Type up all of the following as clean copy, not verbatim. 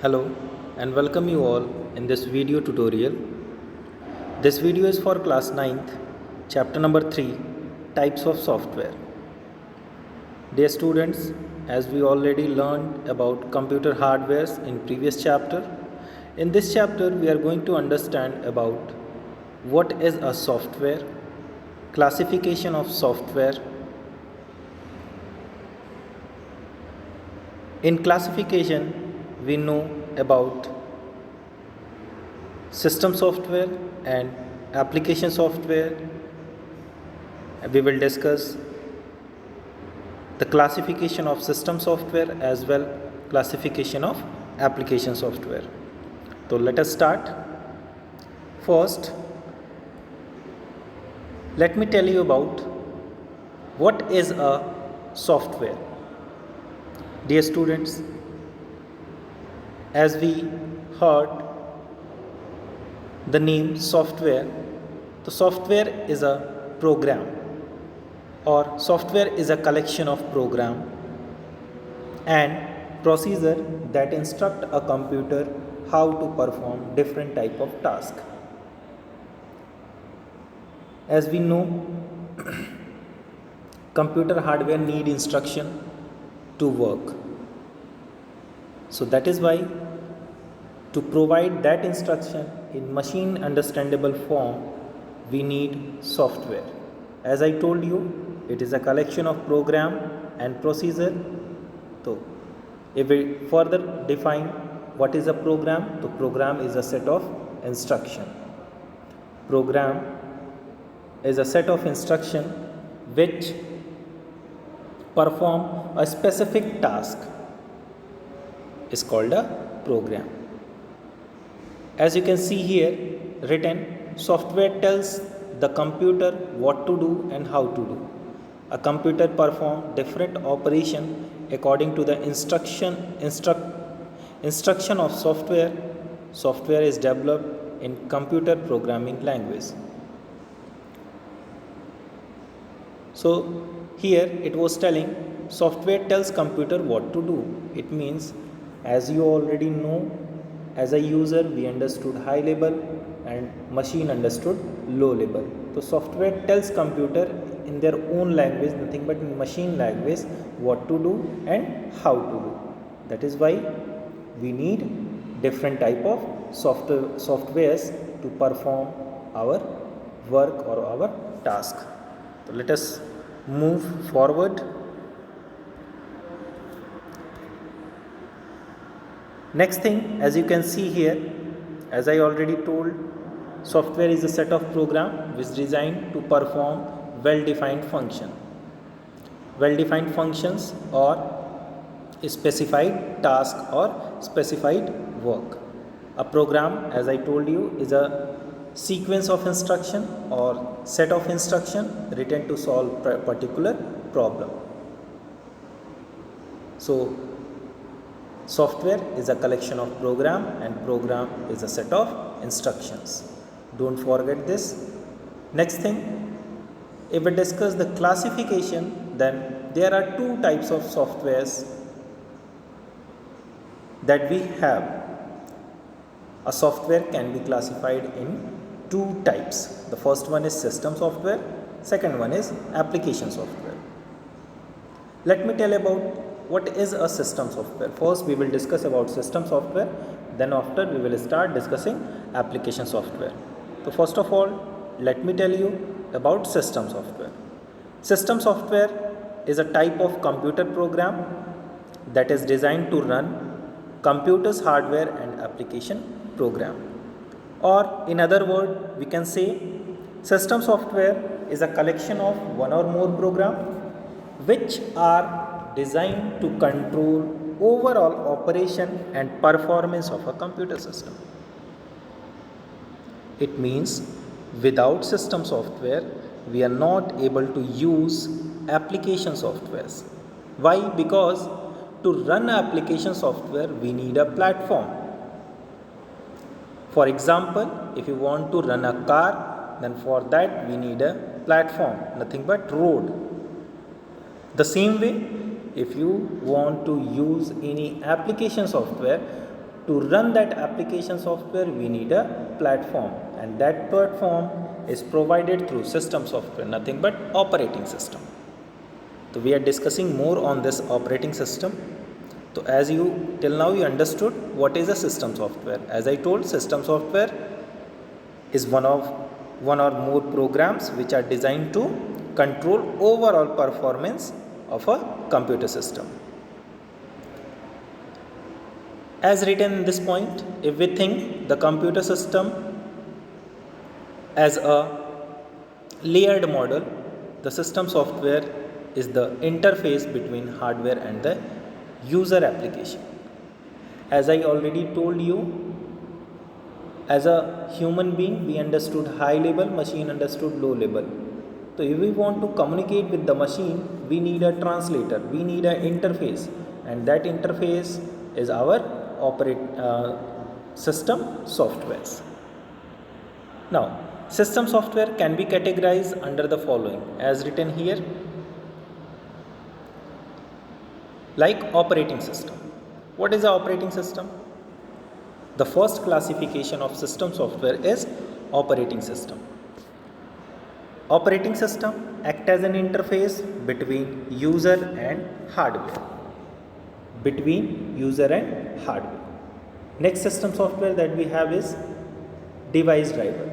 Hello and welcome you all in this video tutorial. This video is for class 9th, chapter number 3, types of software. Dear students, as we already learned about computer hardwares in previous chapter, in this chapter we are going to understand about what is a software, classification of software. In classification, we know about system software and application software. We will discuss the classification of system software as well classification of application software. So let us start. First, let me tell you about what is a software. Dear students, as we heard the name software, the software is a program or software is a collection of program and procedure that instruct a computer how to perform different type of task. As we know, computer hardware need instruction to work. So that is why to provide that instruction in machine understandable form, we need software. As I told you, it is a collection of program and procedure. So if we further define what is a program, the program is a set of instruction. Program is a set of instruction which perform a specific task is called a program. As you can see here written, software tells the computer what to do and how to do. A computer perform different operation according to the instruction of software. Software is developed in computer programming language. So here it was telling software tells computer what to do. It means, as you already know, as a user we understood high level and machine understood low level. So software tells computer in their own language, nothing but in machine language, what to do and how to do. That is why we need different type of softwares to perform our work or our task. So let us move forward. Next thing, as you can see here, as I already told, software is a set of program which is designed to perform well-defined function. Well-defined functions or specified task or specified work. A program, as I told you, is a sequence of instruction or set of instruction written to solve a particular problem. So software is a collection of program and program is a set of instructions. Don't forget this. Next thing, if we discuss the classification, then there are two types of softwares that we have. A software can be classified in two types. The first one is system software, second one is application software. Let me tell about what is a system software. First we will discuss about system software, then after we will start discussing application software. So first of all, let me tell you about system software. System software is a type of computer program that is designed to run computer's hardware and application program. Or in other words, we can say system software is a collection of one or more program which are designed to control overall operation and performance of a computer system. It means without system software we are not able to use application softwares. Why? Because to run application software we need a platform. For example, if you want to run a car, then for that we need a platform, nothing but road. The same way, if you want to use any application software, To run that application software, we need a platform, and that platform is provided through system software, nothing but operating system. So we are discussing more on this operating system. So as you till now you understood what is a system software. As I told, system software is one or more programs which are designed to control overall performance of a computer system. As written in this point, if we think the computer system as a layered model, the system software is the interface between hardware and the user application. As I already told you, as a human being, we understood high level, machine understood low level. So if we want to communicate with the machine, we need a translator, we need an interface, and that interface is our system softwares. Now, system software can be categorized under the following, as written here, like operating system. What is the operating system? The first classification of system software is operating system. Operating system acts as an interface between user and hardware. Next system software that we have is device driver.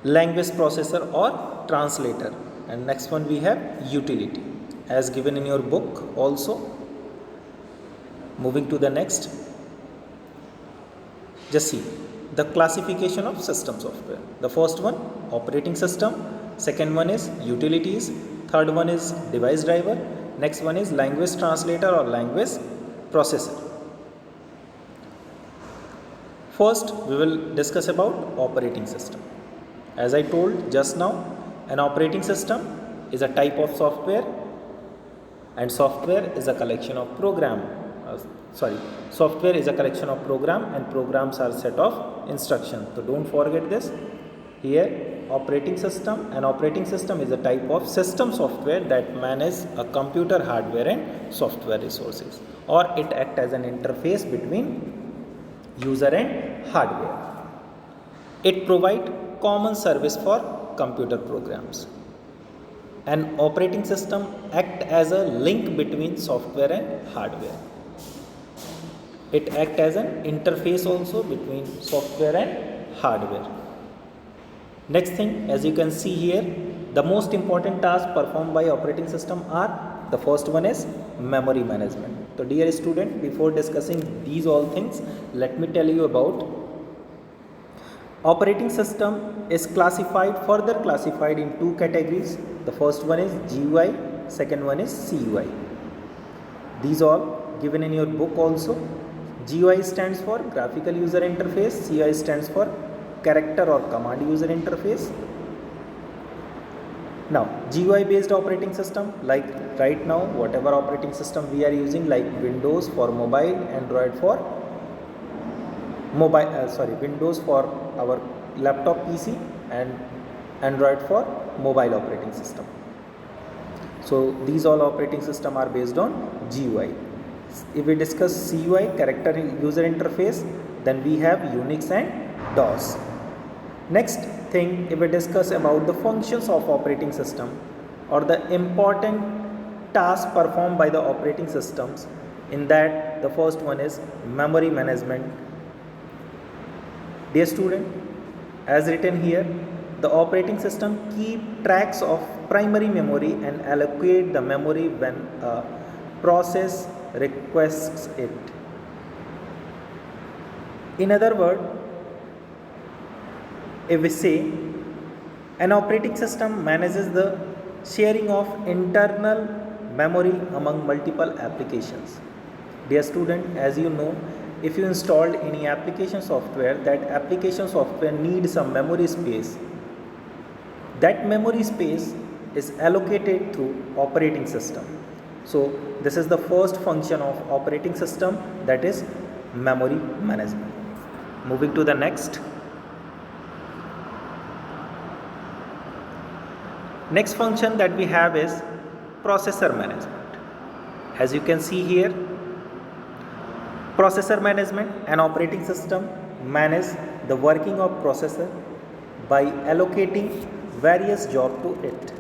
Language processor or translator, and next one we have utility, as given in your book also. Moving to the next, just see the classification of system software. The first one, operating system. Second one is utilities. Third one is device driver. Next one is language translator or language processor. First, we will discuss about operating system. As I told just now, an operating system is a type of software, and software is a collection of software is a collection of program, and programs are set of instructions. So don't forget this. Here, operating system. An operating system is a type of system software that manages a computer hardware and software resources, or it acts as an interface between user and hardware. It provides common service for computer programs. An operating system acts as a link between software and hardware. It acts as an interface also between software and hardware. Next thing, as you can see here, the most important tasks performed by operating system are, the first one is memory management. So dear student, before discussing these all things, let me tell you about operating system is further classified in two categories. The first one is GUI, second one is CUI. These all given in your book also. GUI stands for graphical user interface, CUI stands for character or command user interface. Now, GUI based operating system, like right now whatever operating system we are using, like Windows for mobile, Android for Windows for our laptop PC, and Android for mobile operating system. So these all operating system are based on GUI. If we discuss CUI, character user interface, then we have Unix and DOS. Next thing, if we discuss about the functions of operating system or the important tasks performed by the operating systems, in that the first one is memory management. Dear student, as written here, the operating system keep tracks of primary memory and allocate the memory when a process requests it. In other words, if we say an operating system manages the sharing of internal memory among multiple applications. Dear student, as you know, if you installed any application software, that application software needs some memory space. That memory space is allocated through operating system. So this is the first function of operating system, that is memory management. Moving to the next. Next function that we have is processor management. As you can see here, processor management, an operating system manage the working of processor by allocating various jobs to it.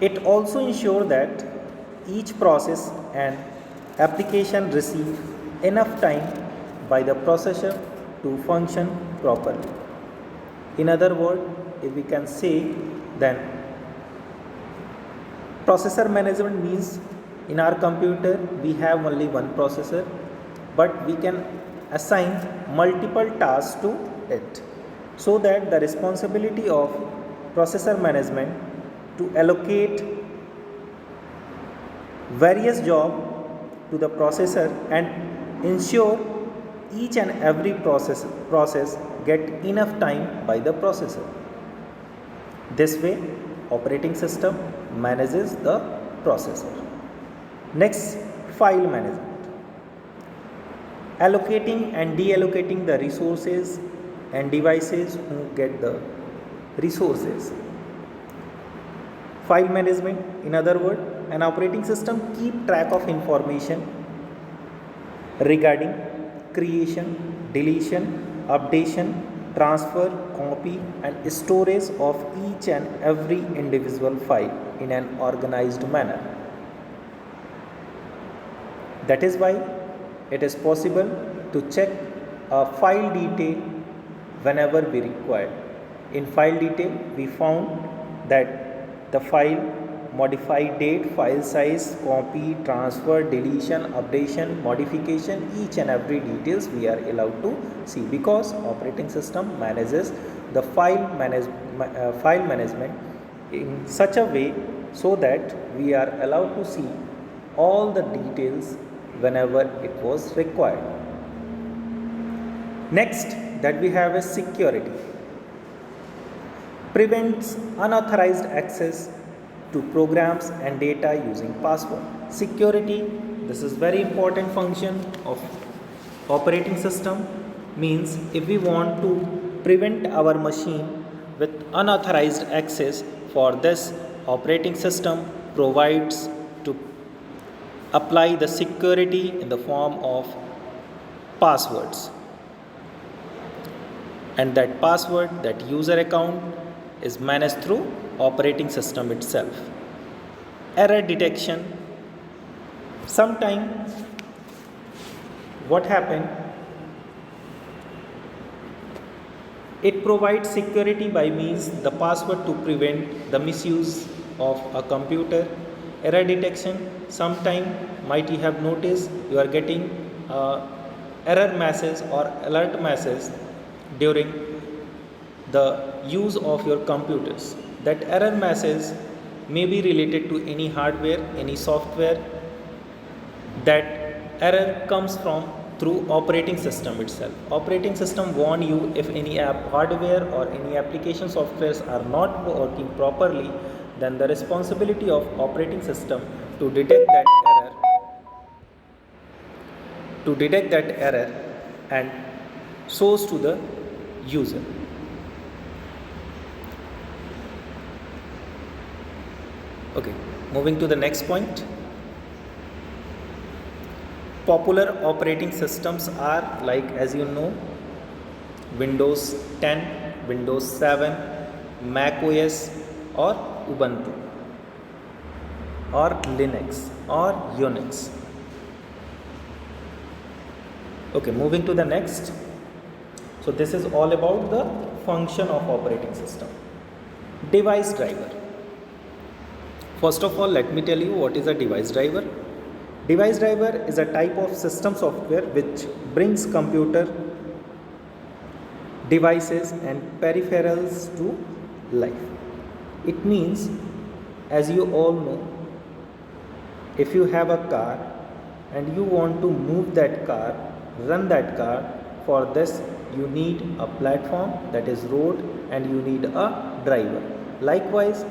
It also ensures that each process and application receive enough time by the processor to function properly. In other words, if we can say, then processor management means in our computer we have only one processor, but we can assign multiple tasks to it, so that the responsibility of processor management to allocate various jobs to the processor and ensure each and every process get enough time by the processor. This way operating system manages the processor. Next, file management. Allocating and deallocating the resources and devices who get the resources. File management, in other words, an operating system keep track of information regarding creation, deletion, updation, transfer, copy and storage of each and every individual file in an organized manner. That is why it is possible to check a file detail whenever we require. In file detail, we found that the file, modified date, file size, copy, transfer, deletion, updation, modification, each and every details we are allowed to see, because operating system manages the file management in such a way so that we are allowed to see all the details whenever it was required. Next that we have is security. Prevents unauthorized access to programs and data using password. Security, this is very important function of operating system. Means if we want to prevent our machine with unauthorized access, for this operating system provides to apply the security in the form of passwords, and that password, that user account is managed through operating system itself. Error detection. Sometimes what happened, it provides security by means the password to prevent the misuse of a computer. Error detection, sometime might you have noticed you are getting error message or alert message during the use of your computers. That error message may be related to any hardware, any software. That error comes from through operating system itself. Operating system warn you if any app hardware or any application softwares are not working properly, then the responsibility of operating system to detect that error and shows to the user. Okay, moving to the next point. Popular operating systems are, like as you know, Windows 10, Windows 7, Mac OS or Ubuntu or Linux or Unix. Okay, moving to the next. So this is all about the function of operating system. Device driver. First of all, let me tell you what is a device driver. Device driver is a type of system software which brings computer devices and peripherals to life. It means, as you all know, if you have a car and you want to move that car, run that car, for this you need a platform, that is road, and you need a driver. Likewise,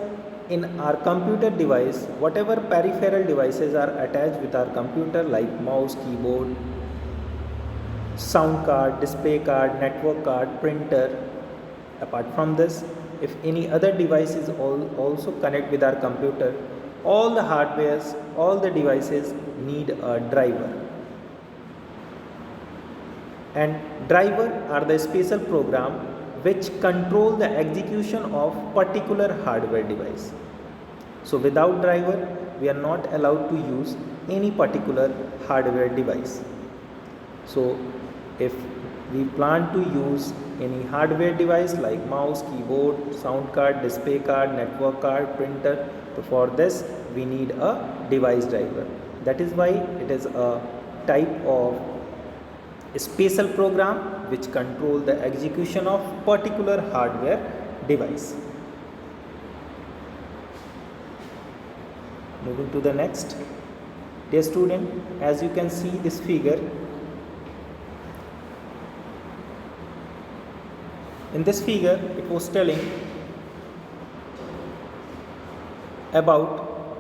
in our computer device, whatever peripheral devices are attached with our computer, like mouse, keyboard, sound card, display card, network card, printer. Apart from this, if any other device is also connect with our computer, all the hardwares, all the devices need a driver. And driver are the special program which control the execution of particular hardware device. So without driver, we are not allowed to use any particular hardware device. So if we plan to use any hardware device like mouse, keyboard, sound card, display card, network card, printer, so for this we need a device driver. That is why it is a type of special program which control the execution of particular hardware device. Moving to the next. Dear student, as you can see this figure, in this figure it was telling about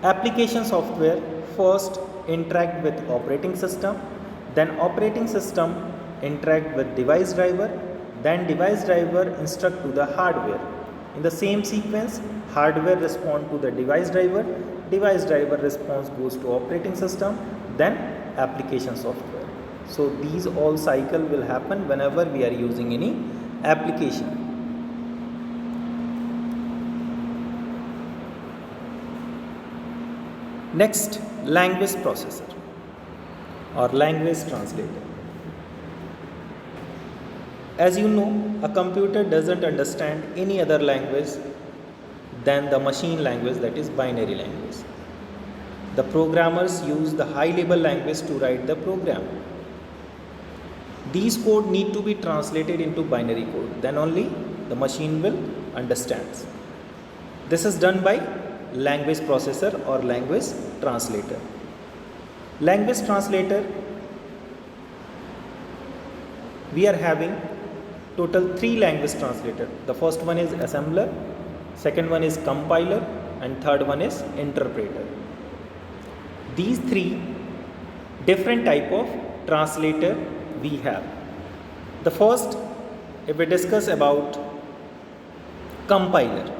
application software first interact with operating system, then operating system interact with device driver, then device driver instruct to the hardware. In the same sequence, hardware respond to the device driver response goes to operating system, then application software. So these all cycle will happen whenever we are using any application. Next, language processor or language translator. As you know, a computer doesn't understand any other language than the machine language, that is binary language. The programmers use the high level language to write the program. These code need to be translated into binary code, then only the machine will understand. This is done by language processor or language translator. Language translator, we are having total 3 language translator. The first one is assembler, second one is compiler, and third one is interpreter. These 3 different type of translator we have. The first, if we discuss about compiler.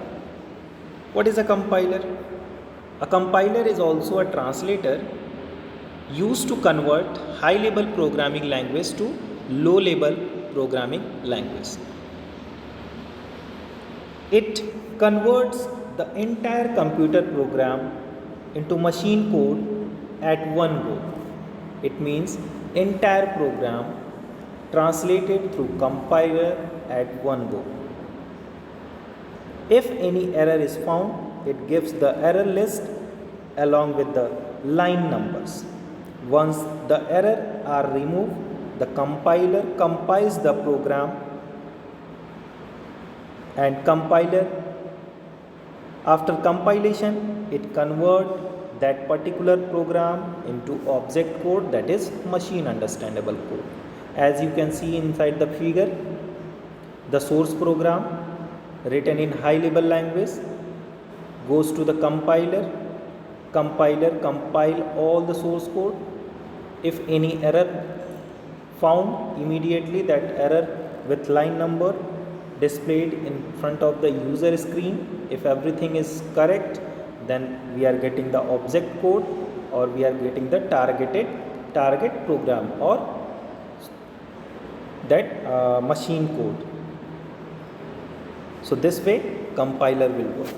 What is a compiler? A compiler is also a translator used to convert high level programming language to low level programming language. It converts the entire computer program into machine code at one go. It means entire program translated through compiler at one go. If any error is found, it gives the error list along with the line numbers. Once the error are removed, the compiler compiles the program, and compiler, after compilation, it converts that particular program into object code, that is machine understandable code. As you can see inside the figure, the source program written in high level language goes to the compiler. Compiler compile all the source code. If any error found, immediately that error with line number displayed in front of the user screen. If everything is correct, then we are getting the object code, or we are getting the target program, or that machine code. So this way compiler will work.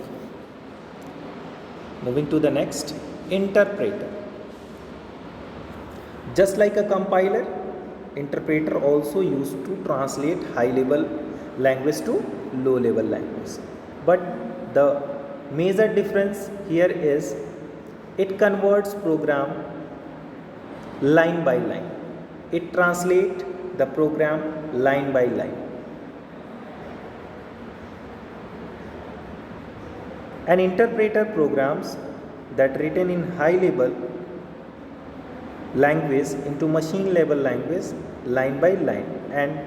Moving to the next, interpreter. Just like a compiler, interpreter also used to translate high level language to low level language. But the major difference here is it converts program line by line. It translates the program line by line. An interpreter programs that written in high level language into machine level language line by line and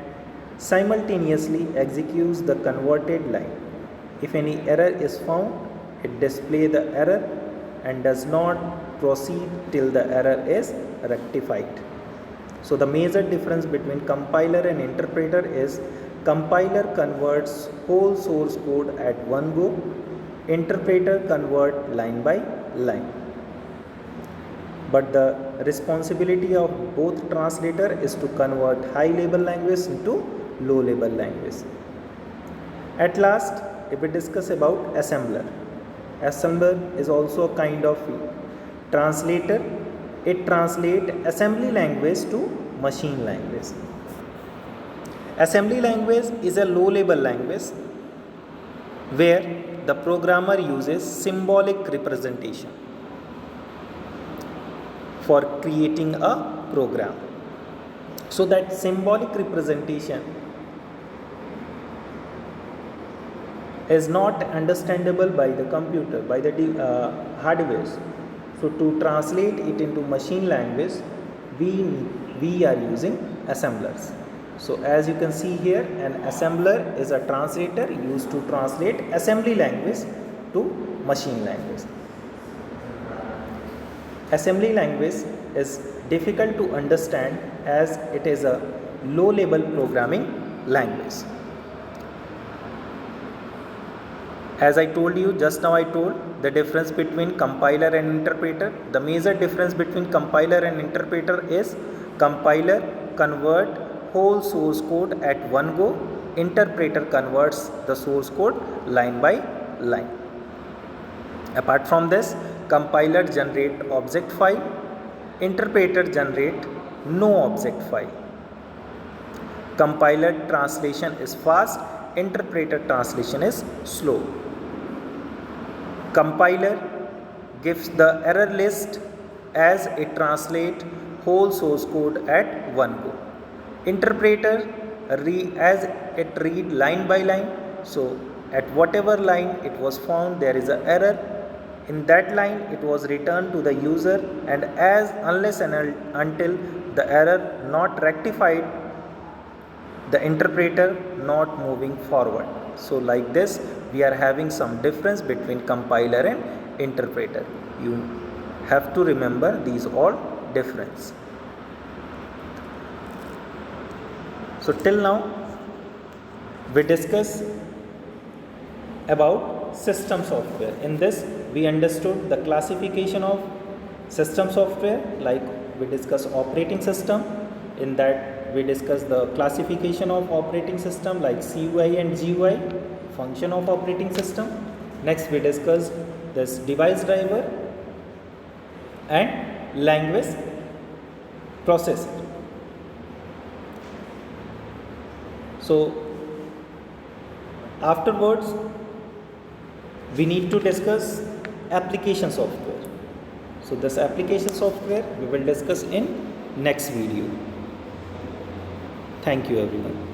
simultaneously executes the converted line. If any error is found, it displays the error and does not proceed till the error is rectified. So the major difference between compiler and interpreter is compiler converts whole source code at one go, interpreter convert line by line. But the responsibility of both translator is to convert high level language into low level language. At last, if we discuss about assembler. Assembler is also a kind of translator. It translates assembly language to machine language. Assembly language is a low level language where the programmer uses symbolic representation for creating a program. So that symbolic representation is not understandable by the computer, by the hardware. So to translate it into machine language, we are using assemblers. So as you can see here, an assembler is a translator used to translate assembly language to machine language. Assembly language is difficult to understand as it is a low level programming language. As I told you just now, I told the difference between compiler and interpreter. The major difference between compiler and interpreter is compiler convert whole source code at one go. Interpreter converts the source code line by line. Apart from this, compiler generate object file, interpreter generate no object file. Compiler translation is fast, interpreter translation is slow. Compiler gives the error list as it translates whole source code at one go. Interpreter as it read line by line. So at whatever line it was found there is an error. In that line it was returned to the user, and unless and until the error not rectified, the interpreter not moving forward. So like this we are having some difference between compiler and interpreter. You have to remember these all difference. So till now we discuss about system software. In this we understood the classification of system software, like we discuss operating system. In that we discuss the classification of operating system like CUI and GUI, function of operating system. Next we discuss this device driver and language processor. So afterwards we need to discuss application software. So this application software we will discuss in next video. Thank you everyone.